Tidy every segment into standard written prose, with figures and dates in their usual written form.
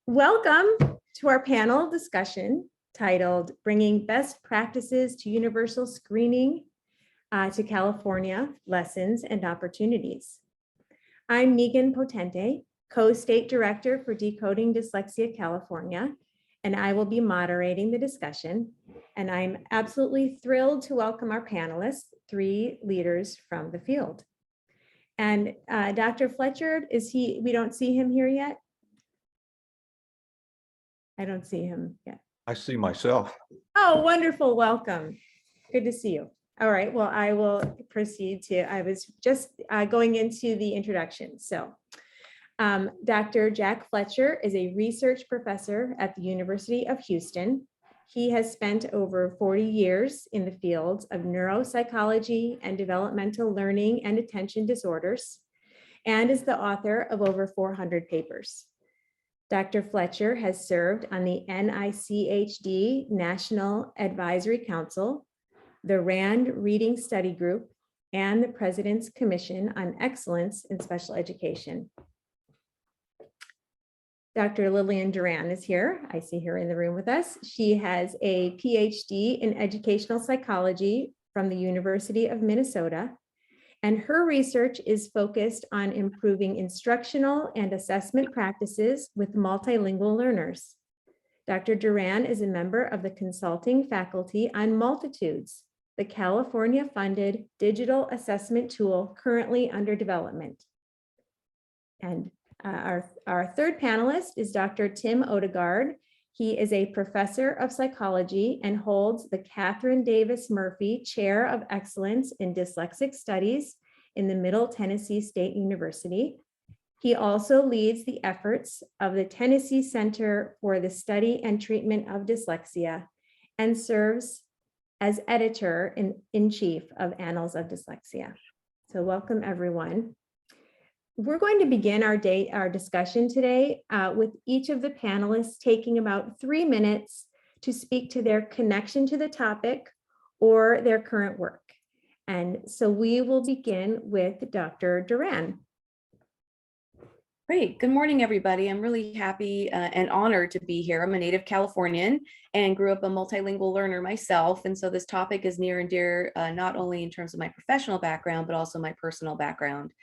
Welcome to our panel discussion titled Bringing Best Practices to Universal Screening to California, Lessons and Opportunities. I'm Megan Potente, Co-State Director for Decoding Dyslexia California, and I will be moderating the discussion. And I'm absolutely thrilled to welcome our panelists, three leaders from the field. And Dr. Fletcher, we don't see him here yet? I don't see him yet. I see myself. Oh, wonderful. Welcome. Good to see you. All right. Well, I will proceed I was just going into the introduction. So Dr. Jack Fletcher is a research professor at the University of Houston. He has spent over 40 years in the fields of neuropsychology and developmental learning and attention disorders, and is the author of over 400 papers. Dr. Fletcher has served on the NICHD National Advisory Council, the RAND Reading Study Group, and the President's Commission on Excellence in Special Education. Dr. Lillian Duran is here. I see her in the room with us. She has a PhD in educational psychology from the University of Minnesota, and her research is focused on improving instructional and assessment practices with multilingual learners. Dr. Duran is a member of the consulting faculty on Multitudes, the California-funded digital assessment tool currently under development. And our third panelist is Dr. Tim Odegard. He is a professor of psychology and holds the Catherine Davis Murphy Chair of Excellence in Dyslexic Studies in the Middle Tennessee State University. He also leads the efforts of the Tennessee Center for the Study and Treatment of Dyslexia and serves as editor-in-chief of Annals of Dyslexia. So welcome, everyone. We're going to begin our discussion today with each of the panelists taking about 3 minutes to speak to their connection to the topic or their current work. And so we will begin with Dr. Duran. Great. Good morning, everybody. I'm really happy and honored to be here. I'm a native Californian and grew up a multilingual learner myself. And so this topic is near and dear, not only in terms of my professional background, but also my personal background.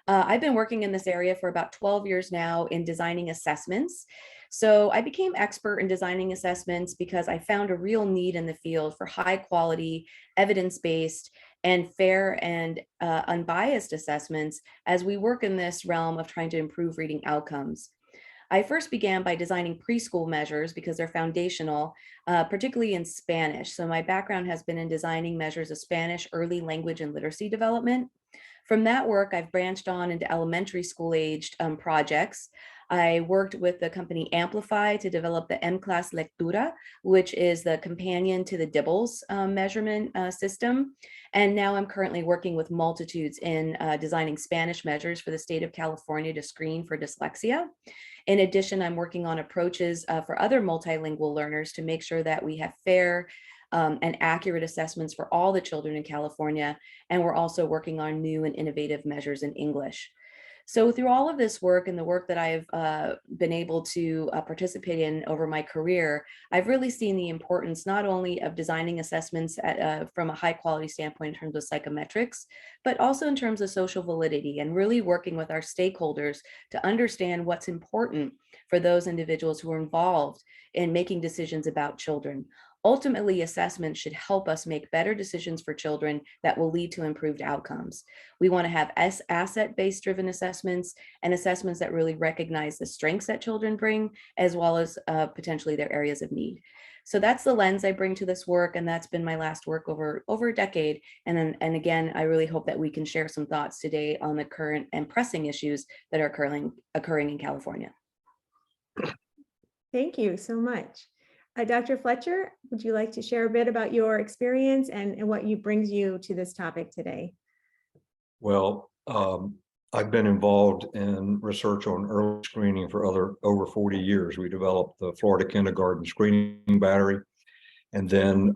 I've been working in this area for about 12 years now in designing assessments. So I became expert in designing assessments because I found a real need in the field for high quality, evidence-based, and fair and unbiased assessments as we work in this realm of trying to improve reading outcomes. I first began by designing preschool measures because they're foundational, particularly in Spanish. So my background has been in designing measures of Spanish early language and literacy development. From that work, I've branched on into elementary school aged projects. I worked with the company Amplify to develop the M-Class Lectura, which is the companion to the DIBELS measurement system. And now I'm currently working with Multitudes in designing Spanish measures for the state of California to screen for dyslexia. In addition, I'm working on approaches for other multilingual learners to make sure that we have fair and accurate assessments for all the children in California. And we're also working on new and innovative measures in English. So through all of this work and the work that I've been able to participate in over my career, I've really seen the importance not only of designing assessments from a high quality standpoint in terms of psychometrics, but also in terms of social validity and really working with our stakeholders to understand what's important for those individuals who are involved in making decisions about children. Ultimately, assessment should help us make better decisions for children that will lead to improved outcomes. We want to have asset-based driven assessments and assessments that really recognize the strengths that children bring, as well as potentially their areas of need. So that's the lens I bring to this work, and that's been my last work over a decade. And again, I really hope that we can share some thoughts today on the current and pressing issues that are occurring in California. Thank you so much. Dr. Fletcher, would you like to share a bit about your experience and what brings you to this topic today? Well, I've been involved in research on early screening for over 40 years. We developed the Florida Kindergarten Screening Battery. And then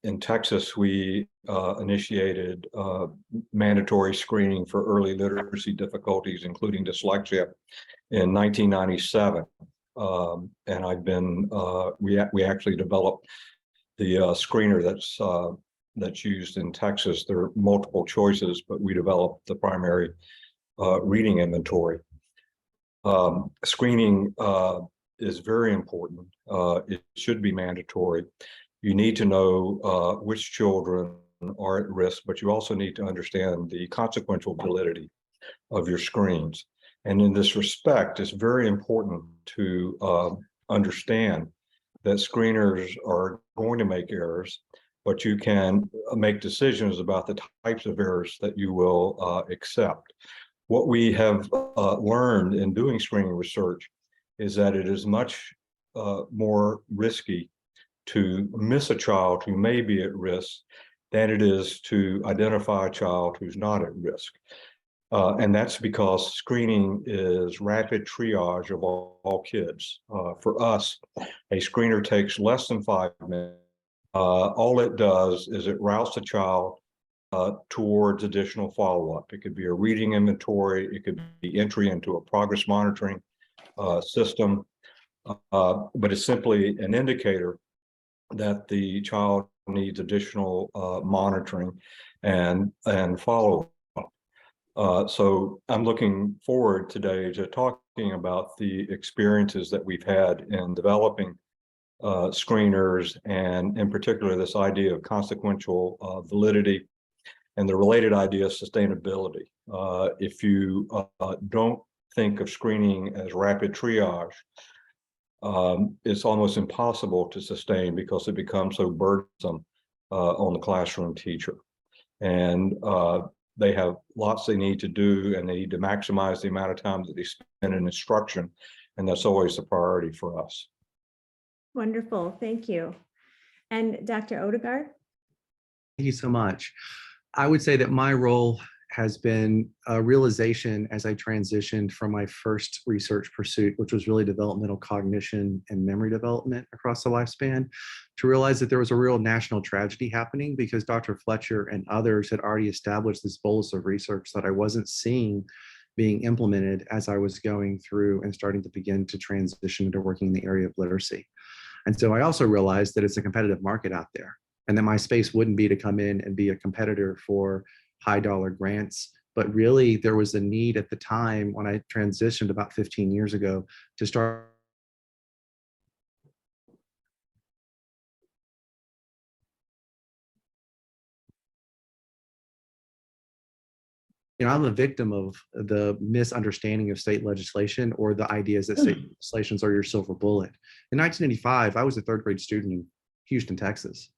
in Texas, we initiated mandatory screening for early literacy difficulties, including dyslexia, in 1997. And I've been, we actually developed the screener that's used in Texas. There are multiple choices, but we developed the primary reading inventory. Screening is very important. It should be mandatory. You need to know which children are at risk, but you also need to understand the consequential validity of your screens. And in this respect, it's very important to understand that screeners are going to make errors, but you can make decisions about the types of errors that you will accept. What we have learned in doing screening research is that it is much more risky to miss a child who may be at risk than it is to identify a child who's not at risk. And that's because screening is rapid triage of all kids. For us, a screener takes less than 5 minutes. All it does is it routes the child towards additional follow-up. It could be a reading inventory. It could be entry into a progress monitoring system. But it's simply an indicator that the child needs additional monitoring and follow-up. So I'm looking forward today to talking about the experiences that we've had in developing screeners, and in particular this idea of consequential validity and the related idea of sustainability. If you don't think of screening as rapid triage, it's almost impossible to sustain because it becomes so burdensome on the classroom teacher. And they have lots they need to do, and they need to maximize the amount of time that they spend in instruction. And that's always a priority for us. Wonderful, thank you. And Dr. Odegard? Thank you so much. I would say that my role has been a realization as I transitioned from my first research pursuit, which was really developmental cognition and memory development across the lifespan, to realize that there was a real national tragedy happening because Dr. Fletcher and others had already established this bolus of research that I wasn't seeing being implemented as I was going through and starting to begin to transition into working in the area of literacy. And so I also realized that it's a competitive market out there, and that my space wouldn't be to come in and be a competitor for high dollar grants, but really there was a need at the time when I transitioned about 15 years ago to start. I'm a victim of the misunderstanding of state legislation, or the ideas that state legislations are your silver bullet. In 1985, I was a third grade student in Houston, Texas.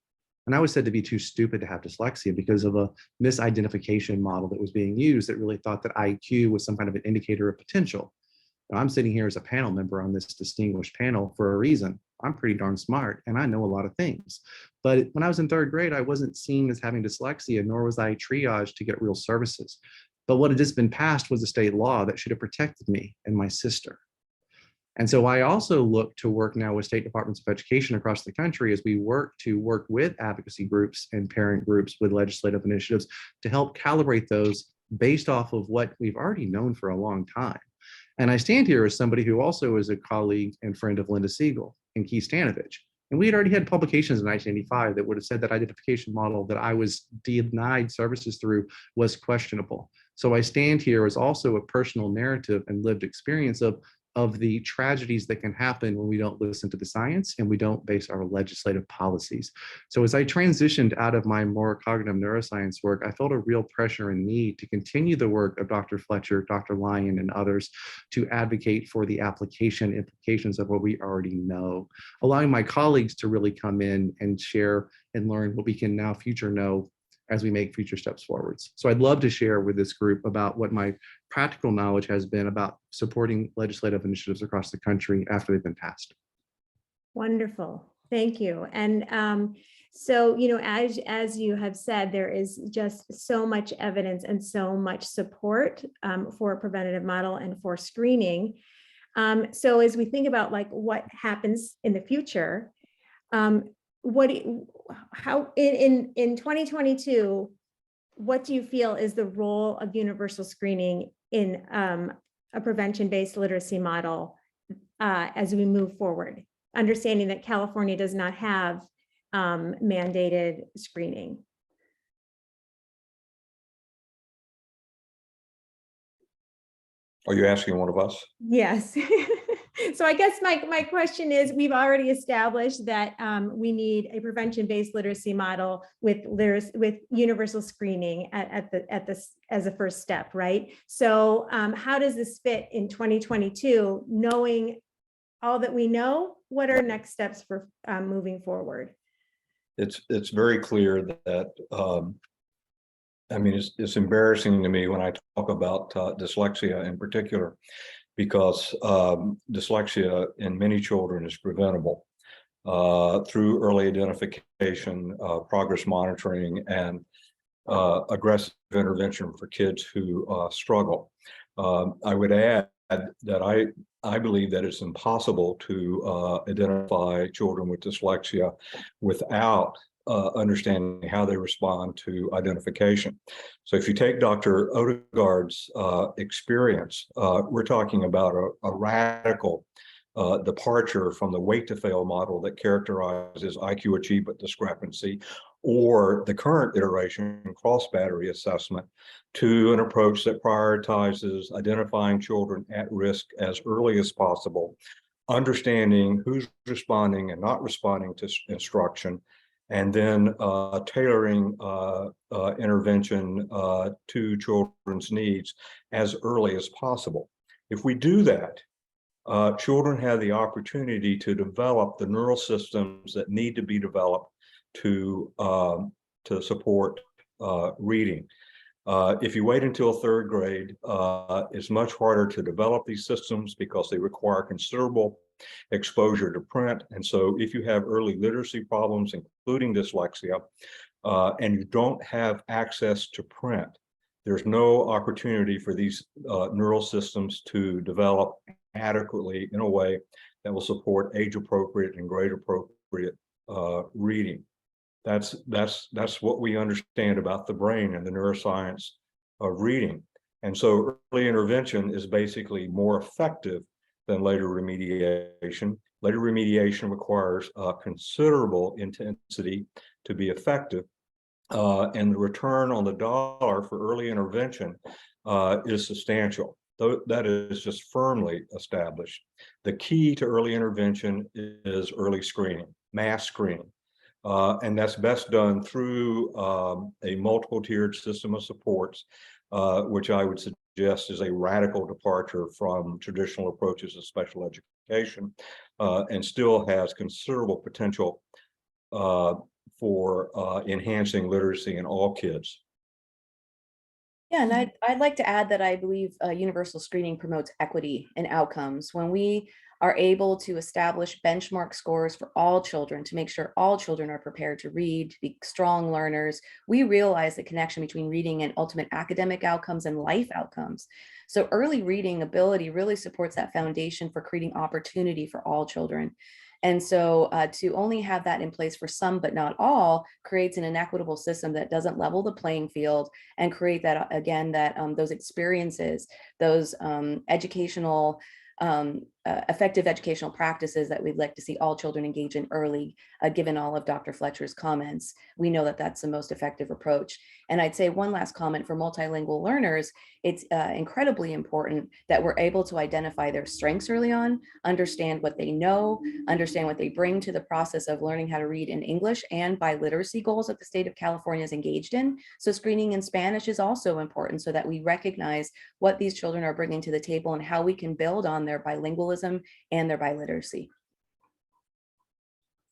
And I was said to be too stupid to have dyslexia because of a misidentification model that was being used that really thought that IQ was some kind of an indicator of potential. Now, I'm sitting here as a panel member on this distinguished panel for a reason. I'm pretty darn smart and I know a lot of things. But when I was in third grade, I wasn't seen as having dyslexia, nor was I triaged to get real services. But what had just been passed was a state law that should have protected me and my sister. And so I also look to work now with state departments of education across the country as we work with advocacy groups and parent groups with legislative initiatives to help calibrate those based off of what we've already known for a long time. And I stand here as somebody who also is a colleague and friend of Linda Siegel and Keith Stanovich. And we had already had publications in 1985 that would have said that identification model that I was denied services through was questionable. So I stand here as also a personal narrative and lived experience of the tragedies that can happen when we don't listen to the science and we don't base our legislative policies. So as I transitioned out of my more cognitive neuroscience work, I felt a real pressure and need to continue the work of Dr. Fletcher, Dr. Lillian, and others to advocate for the application implications of what we already know, allowing my colleagues to really come in and share and learn what we can now future know as we make future steps forwards. So I'd love to share with this group about what my practical knowledge has been about supporting legislative initiatives across the country after they've been passed. Wonderful, thank you. And so, you know, as you have said, there is just so much evidence and so much support for a preventative model and for screening. So as we think about like what happens in the future, how in 2022, what do you feel is the role of universal screening in a prevention-based literacy model as we move forward, understanding that California does not have mandated screening. Are you asking one of us? Yes. So I guess my question is, we've already established that we need a prevention-based literacy model with universal screening as a first step, right? So how does this fit in 2022, knowing all that we know? What are next steps for moving forward? It's very clear that I mean, it's embarrassing to me when I talk about dyslexia in particular, because dyslexia in many children is preventable through early identification, progress monitoring, and aggressive intervention for kids who struggle. I would add that I believe that it's impossible to identify children with dyslexia without understanding how they respond to identification. So if you take Dr. Odegard's experience, we're talking about a radical departure from the wait to fail model that characterizes IQ achievement discrepancy, or the current iteration cross battery assessment, to an approach that prioritizes identifying children at risk as early as possible, understanding who's responding and not responding to instruction, and then tailoring intervention to children's needs as early as possible. If we do that, children have the opportunity to develop the neural systems that need to be developed to support reading. If you wait until third grade, it's much harder to develop these systems because they require considerable exposure to print. And so if you have early literacy problems, including dyslexia, and you don't have access to print, there's no opportunity for these neural systems to develop adequately in a way that will support age-appropriate and grade-appropriate reading. That's what we understand about the brain and the neuroscience of reading. And so early intervention is basically more effective than later remediation. Later remediation requires considerable intensity to be effective. And the return on the dollar for early intervention is substantial. That is just firmly established. The key to early intervention is early screening, mass screening. And that's best done through a multiple tiered system of supports, which I would suggest is a radical departure from traditional approaches of special education, and still has considerable potential for enhancing literacy in all kids. Yeah, and I'd like to add that I believe universal screening promotes equity and outcomes. When we are able to establish benchmark scores for all children to make sure all children are prepared to read, to be strong learners, we realize the connection between reading and ultimate academic outcomes and life outcomes. So early reading ability really supports that foundation for creating opportunity for all children. And so to only have that in place for some but not all creates an inequitable system that doesn't level the playing field and create that, again, that those experiences, those educational effective educational practices that we'd like to see all children engage in early, given all of Dr. Fletcher's comments. We know that that's the most effective approach. And I'd say one last comment for multilingual learners, it's incredibly important that we're able to identify their strengths early on, understand what they know, understand what they bring to the process of learning how to read in English and biliteracy goals that the state of California is engaged in. So screening in Spanish is also important so that we recognize what these children are bringing to the table and how we can build on their bilingualism and their biliteracy.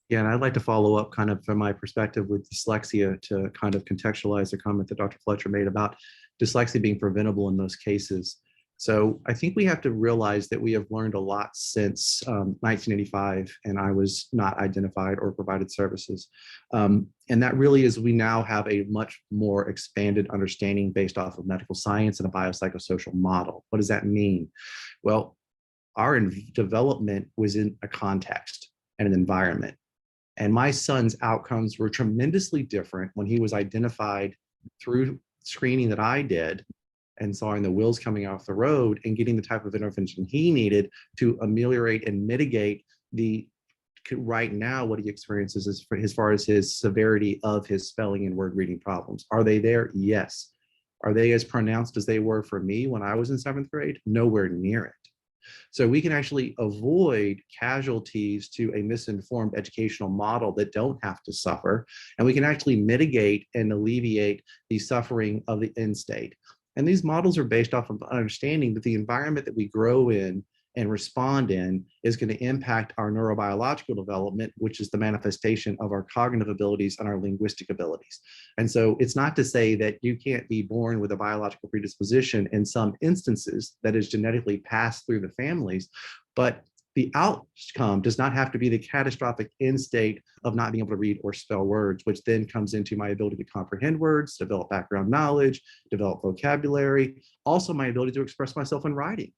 Yeah, and I'd like to follow up kind of from my perspective with dyslexia to kind of contextualize the comment that Dr. Fletcher made about dyslexia being preventable in most cases. So I think we have to realize that we have learned a lot since 1985, and I was not identified or provided services. And that really is, we now have a much more expanded understanding based off of medical science and a biopsychosocial model. What does that mean? Well, our development was in a context and an environment. And my son's outcomes were tremendously different when he was identified through screening that I did and sawing the wheels coming off the road and getting the type of intervention he needed to ameliorate and mitigate the right now what he experiences as far as his severity of his spelling and word reading problems. Are they there? Yes. Are they as pronounced as they were for me when I was in 7th grade? Nowhere near it. So we can actually avoid casualties to a misinformed educational model that don't have to suffer, and we can actually mitigate and alleviate the suffering of the end state. And these models are based off of understanding that the environment that we grow in and respond in is going to impact our neurobiological development, which is the manifestation of our cognitive abilities and our linguistic abilities. And so it's not to say that you can't be born with a biological predisposition in some instances that is genetically passed through the families, but the outcome does not have to be the catastrophic end state of not being able to read or spell words, which then comes into my ability to comprehend words, develop background knowledge, develop vocabulary, also my ability to express myself in writing.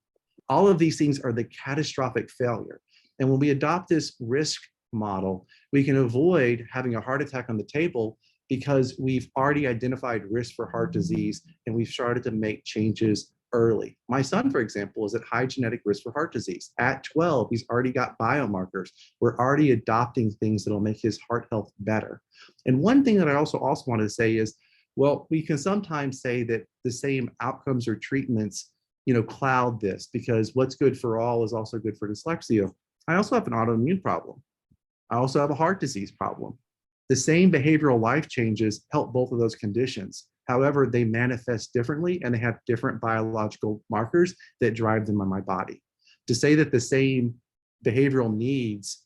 All of these things are the catastrophic failure. And when we adopt this risk model, we can avoid having a heart attack on the table because we've already identified risk for heart disease and we've started to make changes early. My son, for example, is at high genetic risk for heart disease. At 12, he's already got biomarkers. We're already adopting things that'll make his heart health better. And one thing that I also wanted to say is, well, we can sometimes say that the same outcomes or treatments cloud this because what's good for all is also good for dyslexia. I also have an autoimmune problem. I also have a heart disease problem. The same behavioral life changes help both of those conditions. However, they manifest differently and they have different biological markers that drive them in my body. To say that the same behavioral needs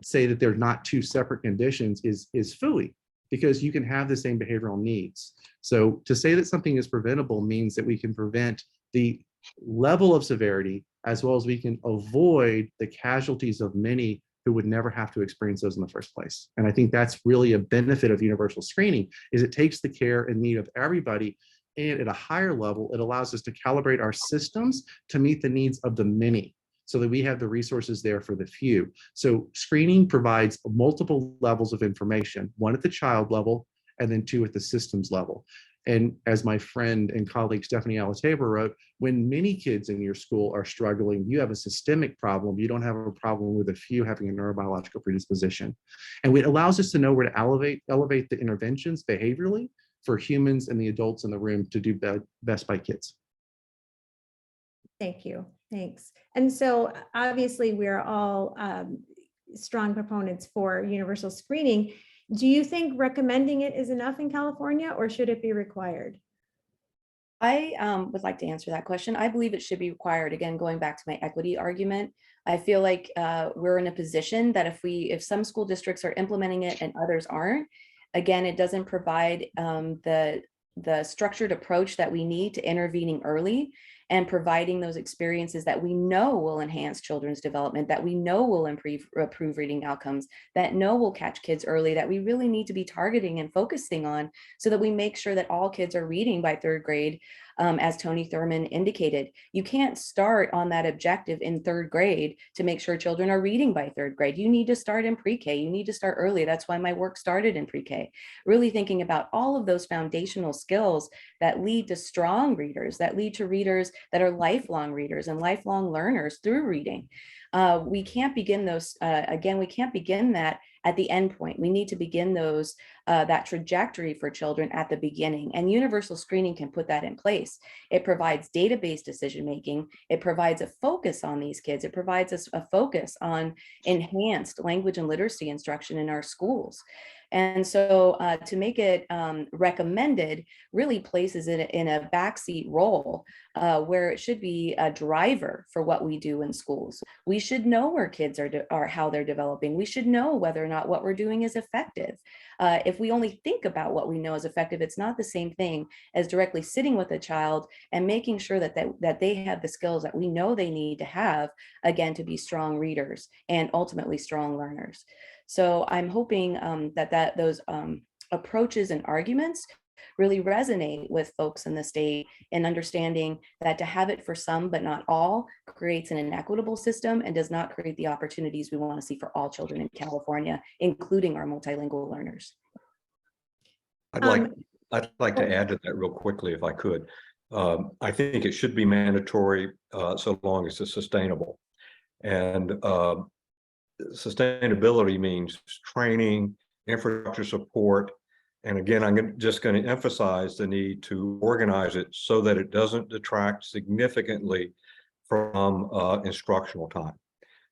say that they're not two separate conditions is phooey because you can have the same behavioral needs. So to say that something is preventable means that we can prevent the level of severity, as well as we can avoid the casualties of many who would never have to experience those in the first place. And I think that's really a benefit of universal screening, is it takes the care and need of everybody, and at a higher level, it allows us to calibrate our systems to meet the needs of the many, so that we have the resources there for the few. So screening provides multiple levels of information, one at the child level, and then two at the systems level. And as my friend and colleague Stephanie Alataba wrote, when many kids in your school are struggling, you have a systemic problem. You don't have a problem with a few having a neurobiological predisposition. And it allows us to know where to elevate the interventions behaviorally for humans and the adults in the room to do best by kids. Thank you. Thanks. And so obviously we're all strong proponents for universal screening. Do you think recommending it is enough in California, or should it be required? I would like to answer that question. I believe it should be required. Again, going back to my equity argument, I feel like we're in a position that if some school districts are implementing it and others aren't, again, it doesn't provide the structured approach that we need to intervening early and providing those experiences that we know will enhance children's development, that we know will improve reading outcomes, that will catch kids early, that we really need to be targeting and focusing on, so that we make sure that all kids are reading by 3rd grade. As Tony Thurman indicated, you can't start on that objective in 3rd grade to make sure children are reading by 3rd grade. You need to start in pre-K. You need to start early. That's why my work started in pre-K, really thinking about all of those foundational skills that lead to strong readers, that lead to readers that are lifelong readers and lifelong learners through reading. We can't begin those, we can't begin that at the end point. We need to begin that trajectory for children at the beginning, and universal screening can put that in place. It provides database decision-making. It provides a focus on these kids. It provides us a focus on enhanced language and literacy instruction in our schools. And so to make it recommended really places it in a backseat role where it should be a driver for what we do in schools. We should know where kids are how they're developing. We should know whether or not what we're doing is effective. If we only think about what we know is effective, it's not the same thing as directly sitting with a child and making sure that they have the skills that we know they need to have, again, to be strong readers and ultimately strong learners. So I'm hoping that those approaches and arguments really resonate with folks in the state, and understanding that to have it for some but not all creates an inequitable system and does not create the opportunities we want to see for all children in California, including our multilingual learners. I'd like to add to that real quickly, if I could. I think it should be mandatory so long as it's sustainable. And sustainability means training, infrastructure support. And again, just going to emphasize the need to organize it so that it doesn't detract significantly from instructional time.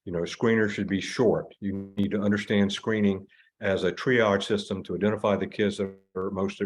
You know, screeners should be short. You need to understand screening as a triage system to identify the kids that are most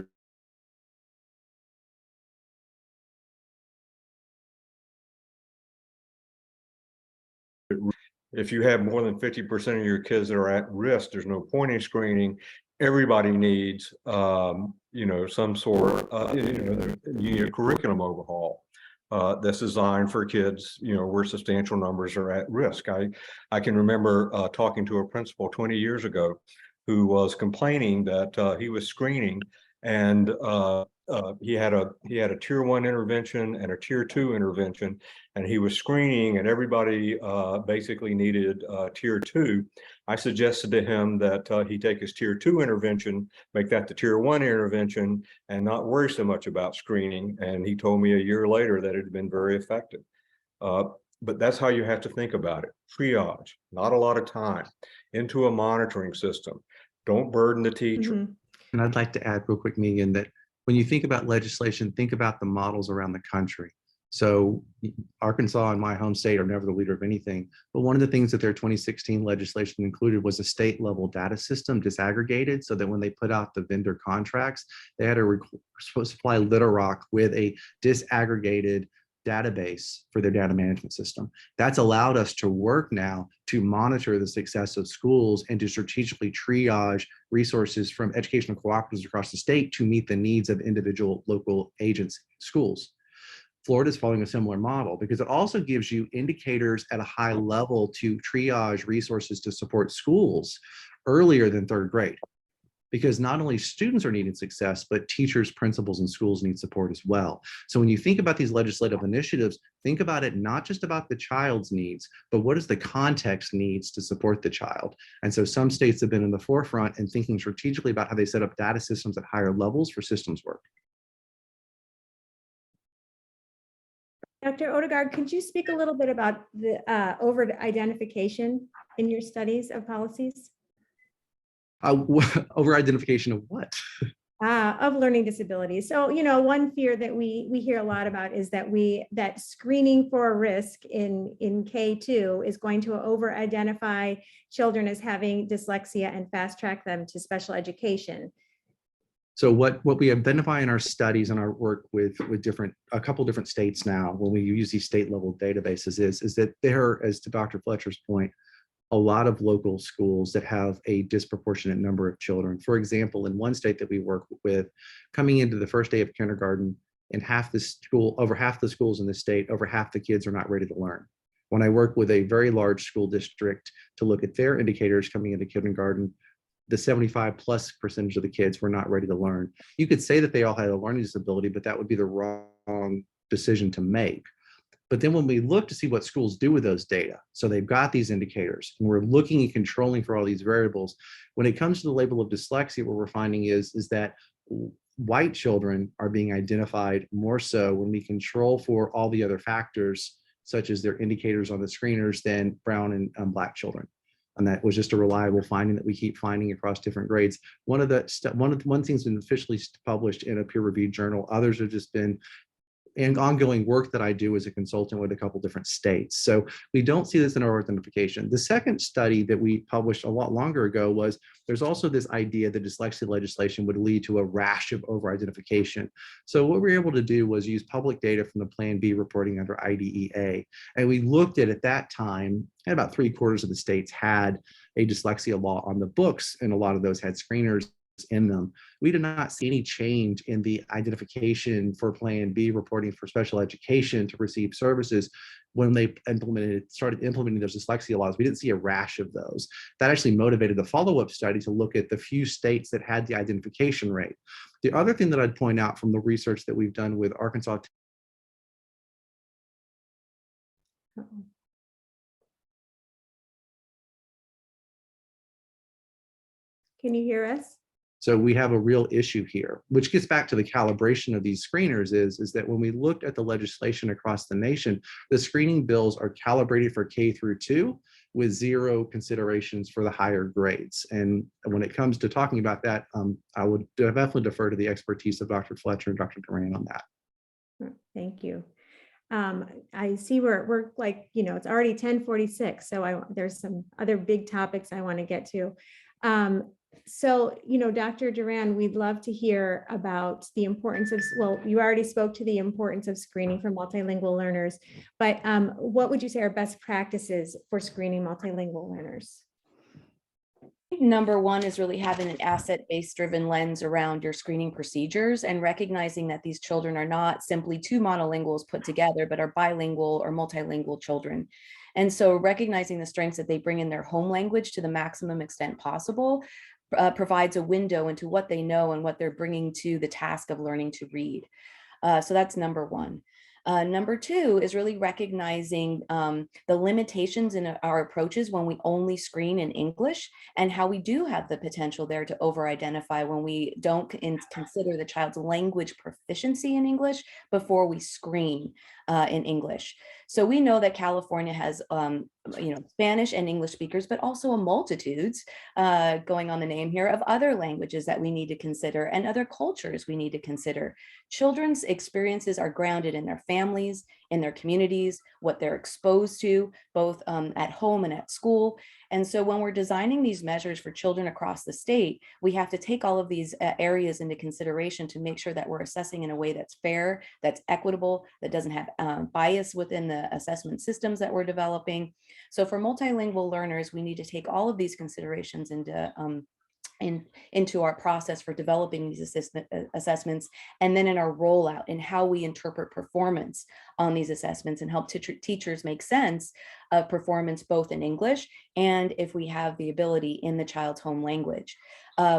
if you have more than 50% of your kids that are at risk, there's no point in screening. Everybody needs, you know, some sort of, you need a curriculum overhaul that's designed for kids, you know, where substantial numbers are at risk. I can remember talking to a principal 20 years ago who was complaining that he was screening and he had a tier 1 intervention and a tier 2 intervention, and he was screening and everybody basically needed tier 2. I suggested to him that he take his tier 2 intervention, make that the tier 1 intervention, and not worry so much about screening. And he told me a year later that it had been very effective. But that's how you have to think about it. Triage, not a lot of time, into a monitoring system. Don't burden the teacher. Mhm. And I'd like to add real quick, Megan, that when you think about legislation, think about the models around the country. So Arkansas and my home state are never the leader of anything. But one of the things that their 2016 legislation included was a state level data system disaggregated so that when they put out the vendor contracts, they had to supply Little Rock with a disaggregated database for their data management system. That's allowed us to work now to monitor the success of schools and to strategically triage resources from educational cooperatives across the state to meet the needs of individual local agents, schools. Florida is following a similar model because it also gives you indicators at a high level to triage resources to support schools earlier than 3rd grade. Because not only students are needing success, but teachers, principals, and schools need support as well. So when you think about these legislative initiatives, think about it not just about the child's needs, but what is the context needs to support the child. And so some states have been in the forefront and thinking strategically about how they set up data systems at higher levels for systems work. Dr. Odegard, could you speak a little bit about the over-identification in your studies of policies? Over identification of what? Of learning disabilities. So, you know, one fear that we hear a lot about is that screening for a risk in K2 is going to over-identify children as having dyslexia and fast track them to special education. So what we identify in our studies and our work with a couple different states now, when we use these state level databases is that there, as to Dr. Fletcher's point, a lot of local schools that have a disproportionate number of children. For example, in one state that we work with, coming into the first day of kindergarten, in over half the schools in the state, over half the kids are not ready to learn. When I work with a very large school district to look at their indicators coming into kindergarten, the 75+% of the kids were not ready to learn. You could say that they all had a learning disability, but that would be the wrong decision to make. But then when we look to see what schools do with those data, so they've got these indicators and we're looking and controlling for all these variables. When it comes to the label of dyslexia, what we're finding is that white children are being identified more so when we control for all the other factors, such as their indicators on the screeners, than brown and black children. And that was just a reliable finding that we keep finding across different grades. One thing's been officially published in a peer-reviewed journal. Others have just been and ongoing work that I do as a consultant with a couple different states. So we don't see this in our identification. The second study that we published a lot longer ago was there's also this idea that dyslexia legislation would lead to a rash of over-identification. So what we were able to do was use public data from the Plan B reporting under IDEA. And we looked at that time, and about 3/4 of the states had a dyslexia law on the books, and a lot of those had screeners in them. We did not see any change in the identification for Plan B reporting for special education to receive services when they started implementing those dyslexia laws. We didn't see a rash of those. That actually motivated the follow-up study to look at the few states that had the identification rate. The other thing that I'd point out from the research that we've done with Arkansas. Can you hear us? So we have a real issue here, which gets back to the calibration of these screeners is that when we looked at the legislation across the nation, the screening bills are calibrated for K through 2 with 0 considerations for the higher grades. And when it comes to talking about that, I would definitely defer to the expertise of Dr. Fletcher and Dr. Duran on that. Thank you. I see we're like, it's already 10:46, so there's some other big topics I want to get to. So, Dr. Duran, we'd love to hear about the importance of, well, you already spoke to the importance of screening for multilingual learners, but what would you say are best practices for screening multilingual learners? Number one is really having an asset-based driven lens around your screening procedures and recognizing that these children are not simply two monolinguals put together, but are bilingual or multilingual children. And so recognizing the strengths that they bring in their home language to the maximum extent possible provides a window into what they know and what they're bringing to the task of learning to read. So that's number one. Number two is really recognizing the limitations in our approaches when we only screen in English, and how we do have the potential there to over-identify when we don't consider the child's language proficiency in English before we screen in English. So we know that California has Spanish and English speakers, but also a multitudes, going on the name here, of other languages that we need to consider and other cultures we need to consider. Children's experiences are grounded in their families, in their communities, what they're exposed to, both at home and at school. And so when we're designing these measures for children across the state, we have to take all of these areas into consideration to make sure that we're assessing in a way that's fair, that's equitable, that doesn't have bias within the assessment systems that we're developing. So for multilingual learners, we need to take all of these considerations into our process for developing these assessments, and then in our rollout and how we interpret performance on these assessments and help teachers make sense of performance both in English and, if we have the ability, in the child's home language.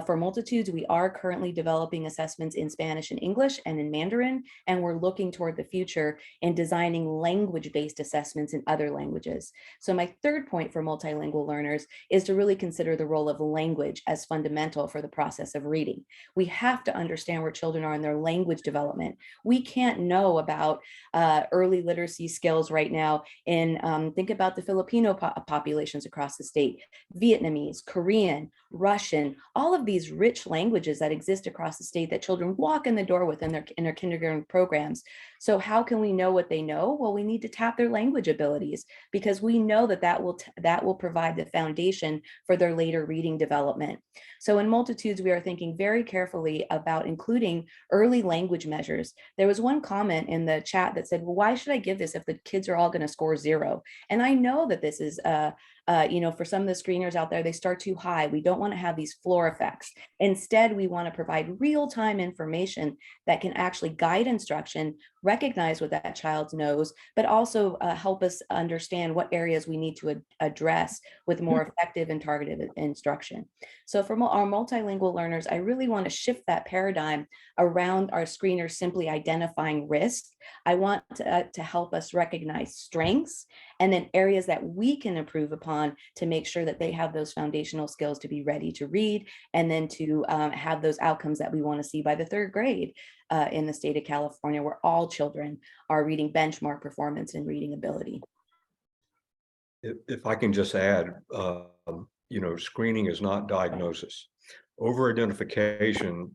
For multitudes, we are currently developing assessments in Spanish and English and in Mandarin, and we're looking toward the future in designing language-based assessments in other languages. So my third point for multilingual learners is to really consider the role of language as fundamental for the process of reading. We have to understand where children are in their language development. We can't know about early literacy skills right now in, think about the Filipino populations across the state, Vietnamese, Korean, Russian, all of these rich languages that exist across the state that children walk in the door with in their kindergarten programs. So how can we know what they know? Well, we need to tap their language abilities, because we know that will provide the foundation for their later reading development. So in multitudes, we are thinking very carefully about including early language measures. There was one comment in the chat that said, well, why should I give this if the kids are all going to score 0? And I know that this is for some of the screeners out there, they start too high. We don't want to have these floor effects. Instead, we want to provide real-time information that can actually guide instruction, recognize what that child knows, but also help us understand what areas we need to address with more effective and targeted instruction. So for our multilingual learners, I really want to shift that paradigm around our screeners simply identifying risk. I want to help us recognize strengths and then areas that we can improve upon to make sure that they have those foundational skills to be ready to read, and then to have those outcomes that we want to see by the 3rd grade in the state of California, where all children are reading benchmark performance and reading ability. If I can just add, screening is not diagnosis. Over-identification,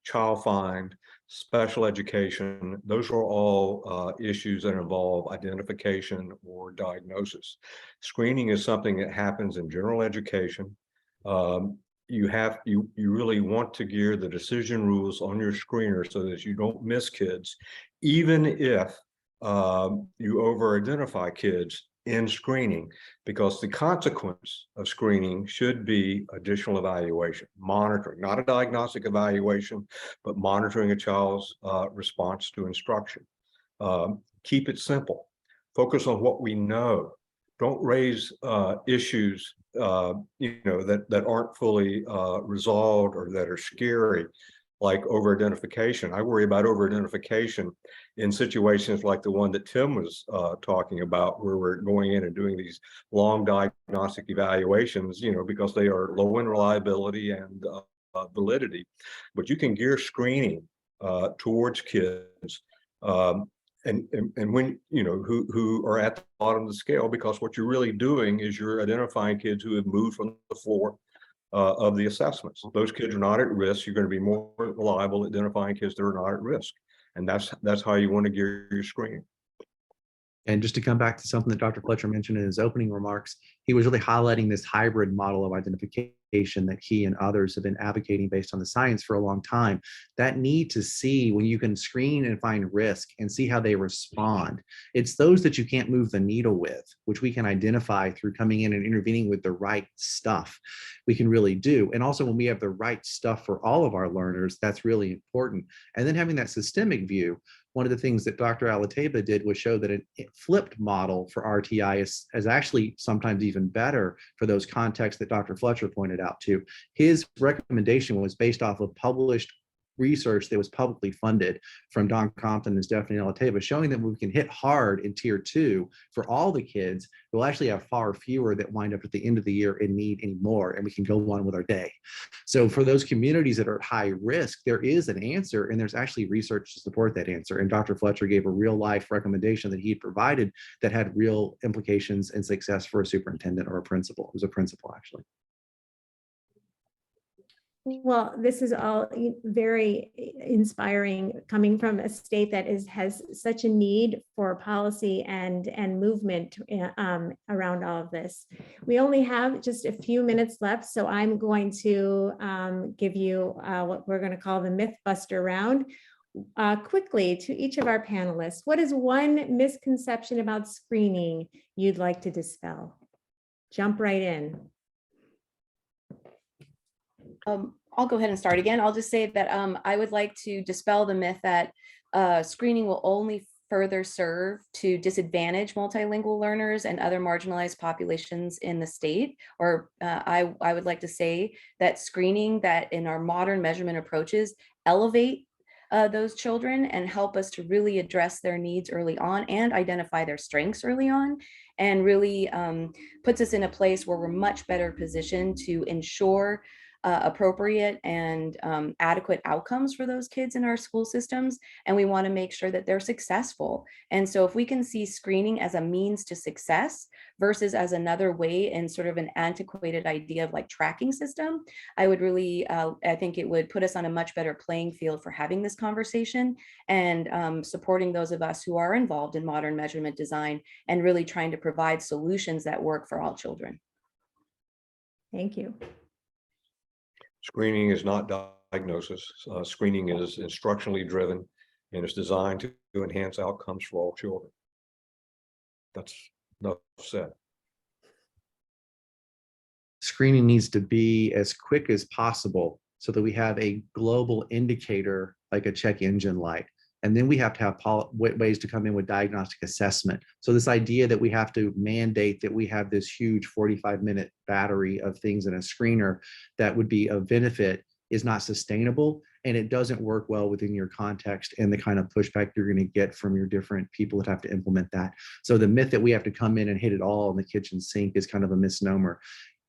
child find, special education, those are all issues that involve identification or diagnosis. Screening is something that happens in general education. You really want to gear the decision rules on your screener so that you don't miss kids, even if you over-identify kids in screening, because the consequence of screening should be additional evaluation, monitoring, not a diagnostic evaluation, but monitoring a child's response to instruction. Keep it simple. Focus on what we know. Don't raise issues that aren't fully resolved or that are scary, like over-identification. I worry about over-identification in situations like the one that Tim was talking about, where we're going in and doing these long diagnostic evaluations, because they are low in reliability and validity, but you can gear screening towards kids and when who are at the bottom of the scale, because what you're really doing is you're identifying kids who have moved from the floor of the assessments. Those kids are not at risk. You're going to be more reliable at identifying kids that are not at risk, and that's how you want to gear your screening. And just to come back to something that Dr. Fletcher mentioned in his opening remarks, he was really highlighting this hybrid model of identification that he and others have been advocating based on the science for a long time. That need to see when you can screen and find risk and see how they respond. It's those that you can't move the needle with, which we can identify through coming in and intervening with the right stuff we can really do. And also when we have the right stuff for all of our learners, that's really important. And then having that systemic view, one of the things that Dr. Alateba did was show that a flipped model for RTI is actually sometimes even better for those contexts that Dr. Fletcher pointed out to. His recommendation was based off of published research that was publicly funded from Don Compton and Stephanie Alateba, showing that we can hit hard in tier 2 for all the kids. We'll actually have far fewer that wind up at the end of the year and need any more, and we can go on with our day. So for those communities that are at high risk, there is an answer, and there's actually research to support that answer. And Dr. Fletcher gave a real life recommendation that he had provided that had real implications and success for a superintendent or a principal. It was a principal, actually. Well, this is all very inspiring, coming from a state that has such a need for policy and movement around all of this. We only have just a few minutes left, so I'm going to give you what we're going to call the Mythbuster round. Quickly, to each of our panelists, what is one misconception about screening you'd like to dispel? Jump right in. I'll go ahead and start again. I'll just say that I would like to dispel the myth that screening will only further serve to disadvantage multilingual learners and other marginalized populations in the state. Or I would like to say that screening that in our modern measurement approaches elevate those children and help us to really address their needs early on and identify their strengths early on, and really puts us in a place where we're much better positioned to ensure appropriate and adequate outcomes for those kids in our school systems. And we want to make sure that they're successful. And so if we can see screening as a means to success versus as another way and sort of an antiquated idea of like tracking system, I would really, I think it would put us on a much better playing field for having this conversation and supporting those of us who are involved in modern measurement design and really trying to provide solutions that work for all children. Thank you. Screening is not diagnosis. Screening is instructionally driven, and it's designed to enhance outcomes for all children. That's enough said. Screening needs to be as quick as possible so that we have a global indicator like a check engine light. And then we have to have ways to come in with diagnostic assessment. So this idea that we have to mandate that we have this huge 45-minute battery of things in a screener that would be of benefit is not sustainable, and it doesn't work well within your context and the kind of pushback you're going to get from your different people that have to implement that. So the myth that we have to come in and hit it all in the kitchen sink is kind of a misnomer.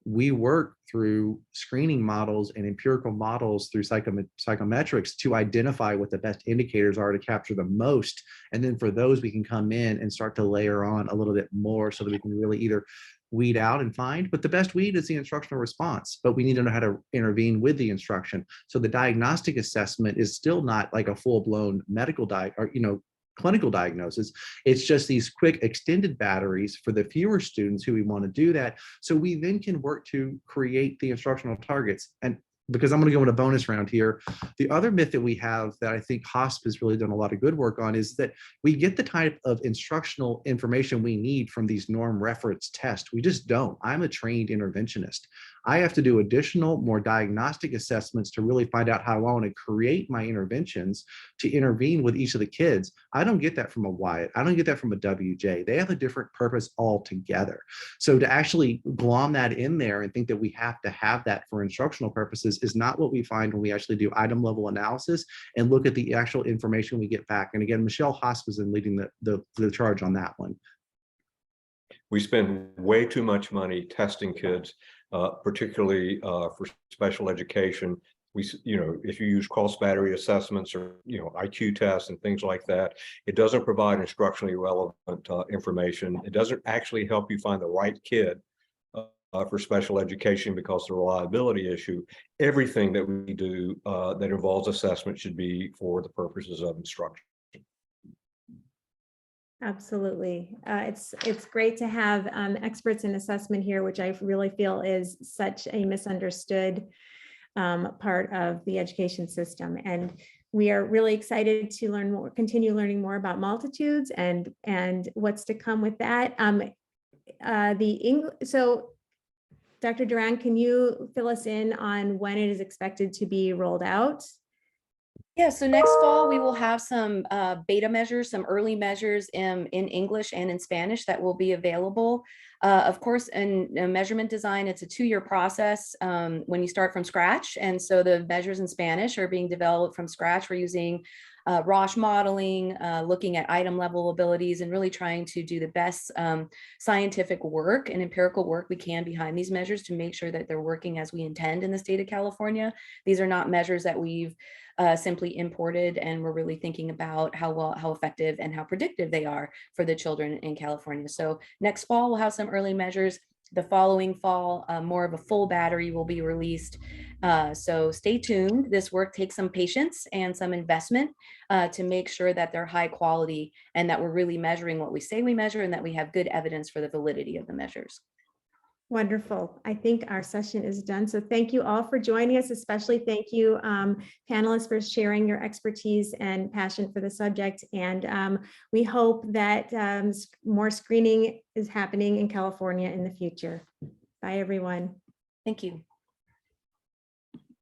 We work through screening models and empirical models through psychometrics to identify what the best indicators are to capture the most. And then for those, we can come in and start to layer on a little bit more so that we can really either weed out and find, but the best weed is the instructional response, but we need to know how to intervene with the instruction. So the diagnostic assessment is still not like a full-blown medical clinical diagnosis. It's just these quick extended batteries for the fewer students who we want to do that. So we then can work to create the instructional targets. And because I'm going to go in a bonus round here, the other myth that we have that I think HOSP has really done a lot of good work on is that we get the type of instructional information we need from these norm reference tests. We just don't. I'm a trained interventionist. I have to do additional, more diagnostic assessments to really find out how I want to create my interventions to intervene with each of the kids. I don't get that from a Wyatt. I don't get that from a WJ. They have a different purpose altogether. So to actually glom that in there and think that we have to have that for instructional purposes is not what we find when we actually do item level analysis and look at the actual information we get back. And again, Michelle Hosp is leading the charge on that one. We spend way too much money testing kids, particularly for special education, if you use cross battery assessments or, IQ tests and things like that, it doesn't provide instructionally relevant information. It doesn't actually help you find the right kid for special education because of the reliability issue. Everything that we do that involves assessment should be for the purposes of instruction. Absolutely. It's great to have experts in assessment here, which I really feel is such a misunderstood part of the education system. And we are really excited to learn more, continue learning more about multitudes and what's to come with that. So Dr. Duran, can you fill us in on when it is expected to be rolled out? Yeah, so next fall, we will have some beta measures, some early measures in English and in Spanish that will be available. Of course, in measurement design, it's a 2-year process when you start from scratch. And so the measures in Spanish are being developed from scratch. We're using Roche modeling, looking at item level abilities, and really trying to do the best scientific work and empirical work we can behind these measures to make sure that they're working as we intend in the state of California. These are not measures that we've simply imported, and we're really thinking about how effective and how predictive they are for the children in California. So next fall, we'll have some early measures. The following fall, more of a full battery will be released. So stay tuned. This work takes some patience and some investment to make sure that they're high quality and that we're really measuring what we say we measure and that we have good evidence for the validity of the measures. Wonderful. I think our session is done. So thank you all for joining us, especially thank you panelists for sharing your expertise and passion for the subject. And we hope that more screening is happening in California in the future. Bye, everyone. Thank you.